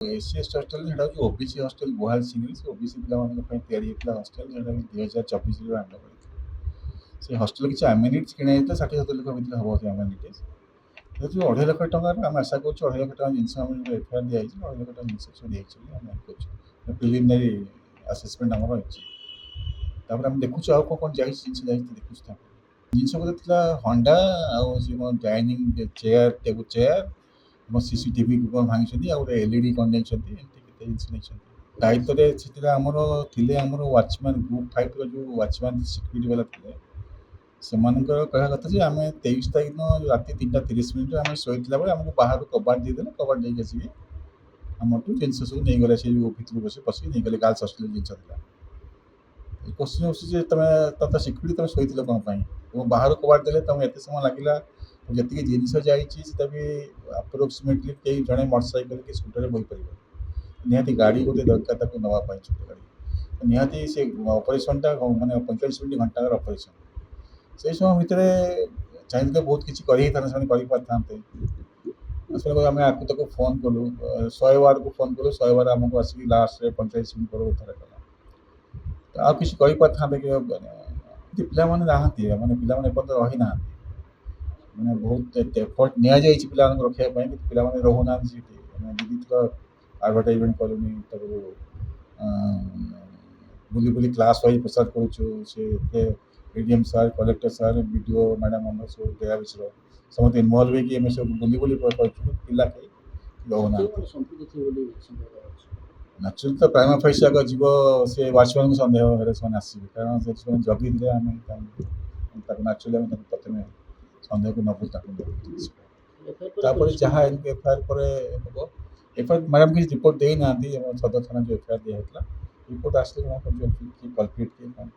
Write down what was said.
SC ST hostel सेटा होची OBC hostel गुहाल single से ओबीसी पिलाମାନଙ୍କ ପାଇଁ ତିଆରି ହେଇଥିଲା ହଷ୍ଟେଲ ଯେଉଁଟା କି 2024ରେ ଆରମ୍ଭ କରିଥିଲେ। ସେ ହଷ୍ଟେଲ କିଛି ଆମ୍ୟୁନିଟିସ୍ କିଣା ହେଇଥିଲା 60-70 ଲକ୍ଷ ଭିତରେ ହେବ ସେ ଆମ୍ୟୁନିଟିସ୍। ଯେହେତୁ 2.5 ଲକ୍ଷ ଟଙ୍କାରେ ଆମେ ଆଶା କରୁଛୁ 2.5 ଲକ୍ଷ ଟଙ୍କା ଜିନିଷ ଆମେ ଏଫଆଇଆର ଦିଆଯାଇଛି 2.5 ଲକ୍ଷ ଟଙ୍କା ଜିନିଷ ସବୁ ଦିଆଯାଇଛି ବୋଲି ଆମେ କରୁଛୁ। ପ୍ରିଲିମିନାରୀ ଆସେସମେଣ୍ଟ ଆମର ରହିଛି। ତାପରେ ଆମେ ଦେଖୁଛୁ ଆଉ କ'ଣ କ'ଣ ଯାଇଛି ଜିନିଷ ଯାଇଛି ଦେଖୁଛୁ ତାପରେ ଜିନିଷ ବୋଧେ ଥିଲା ହଣ୍ଡା ଆଉ ସେ କ'ଣ ଡାଇନିଂ ଚେୟାର ଟେବୁଲ ଚେୟାର ଏବଂ ସିସିଟିଭି କ'ଣ ଭାଙ୍ଗିଛନ୍ତି ଆଉ ଗୋଟେ ଏଲଇଡି କ'ଣ ନେଇଛନ୍ତି ଏମିତି କେତେ ଜିନିଷ ନେଇଛନ୍ତି। ଦାୟିତ୍ୱରେ ସେଥିରେ ଆମର ଥିଲେ ଆମର ୱାଚମ୍ୟାନ୍ ଗ୍ରୁପ୍ 5ର ଯେଉଁ ୱାଚମ୍ୟାନ୍ ସିକ୍ୟୁରିଟି ବାଲା ଥିଲେ ସେମାନଙ୍କର କହିବା କଥା ଯେ ଆମେ 23 ତାରିଖ ଦିନ ରାତି 3:30 ଆମେ ଶୋଇଥିଲା ବେଳେ ଆମକୁ ବାହାରୁ କବାଟ ଦେଇଦେଲେ କବାଟ ଦେଇକି ଆସିକି ଆମଠୁ ଜିନିଷ ସବୁ ନେଇଗଲେ ସେ ଯେଉଁ ଭିତରକୁ ପଶିକି ନେଇଗଲେ ଗାର୍ଲସ ହଷ୍ଟେଲ ଜିନିଷ ଥିଲା। କୋଶ୍ଚିନ୍ ହେଉଛି ଯେ ତମେ ସିକ୍ୟୁରିଟି ତମେ ଶୋଇଥିଲ କ'ଣ ପାଇଁ ଏବଂ ବାହାରୁ କବାଟ ଦେଲେ ତମେ ଏତେ ସମୟ ଲାଗିଲା ଯେତିକି ଜିନିଷ ଯାଇଛି ସେଟା ବି ଆପ୍ରୋକ୍ସିମେଟଲି କେହି ଜଣେ ମୋଟରସାଇକେଲ କି ସ୍କୁଟରରେ ବୋହିପାରିବ ନିହାତି ଗାଡ଼ି ଗୋଟେ ଦରକାର ତାକୁ ନେବା ପାଇଁ ଛୋଟ ଗାଡ଼ି ନିହାତି ସେ ଅପରେସନଟା ମାନେ 45 ମିନିଟ୍ ଘଣ୍ଟାର ଅପରେସନ ସେଇ ସମୟ ଭିତରେ ଚାହିଁଥିଲେ ବହୁତ କିଛି କରିହେଇଥାନ୍ତେ ସେମାନେ କରିପାରିଥାନ୍ତେ। ସେମାନେ ଆମେ ଆକୁ ତାକୁ ଫୋନ୍ କଲୁ 100 ୱାର୍ଡ଼କୁ ଫୋନ୍ କଲୁ 100 ୱାର୍ଡ଼ ଆମକୁ ଆସିକି ଲାଷ୍ଟରେ 45 ମିନିଟ୍ ପରେ ଉଦ୍ଧାର କଲା। ଆଉ କିଛି କରିପାରିଥାନ୍ତେ କି ପିଲାମାନେ ନାହାନ୍ତି ମାନେ ପିଲାମାନେ ଏପର୍ଯ୍ୟନ୍ତ ରହିନାହାନ୍ତି ମାନେ ବହୁତ ଏଫର୍ଟ ନିଆଯାଇଛି ପିଲାମାନଙ୍କୁ ରଖିବା ପାଇଁ କିନ୍ତୁ ପିଲାମାନେ ରହୁନାହାନ୍ତି ସେଠି ଆମେ ଦିଦିଥର ଆଡ଼ଭର୍ଟାଇଜମେଣ୍ଟ କଲୁନି ତାକୁ ବୁଲି ବୁଲି କ୍ଲାସ୍ ୱାଇଜ୍ ପ୍ରଚାର କରୁଛୁ ସେ ADM sir collector sir BDO madam ଆମର ସବୁ ଦେହା ବିଷୟ ସମସ୍ତେ ଇନଭଲ୍ଭ ହେଇକି ଆମେ ସବୁ ବୁଲି ବୁଲି କରୁଛୁ ପିଲା କେହି ରହୁନାହାନ୍ତି। ନ୍ୟାଚୁରାଲି ତ ପ୍ରାଇମା ଫେସି ଆଗ ଯିବ ସେ ୱାଚମ୍ୟାନ୍କୁ ସନ୍ଦେହ ହେଲେ ସେମାନେ ଆସିବେ କାରଣ ସେ ସେମାନେ ଜଗିଥିଲେ ଆମେ ତାକୁ ନ୍ୟାଚୁରାଲି ଆମେ ତାକୁ ପ୍ରଥମେ ସନ୍ଦେହକୁ ନେବୁ ତାକୁ ତାପରେ ଯାହା ଏଫଆଇଆର ପରେ ହେବ ଏଫଆଇଆର ମ୍ୟାଡ଼ାମ୍ କିଛି ରିପୋର୍ଟ ଦେଇନାହାନ୍ତି ସଦର ଥାନା ଯେଉଁ ଏଫଆଇଆର ଦିଆହେଇଥିଲା ରିପୋର୍ଟ ଆସିଲେ କ'ଣ କଲପ୍ରିଟ୍ କିଏ କ'ଣ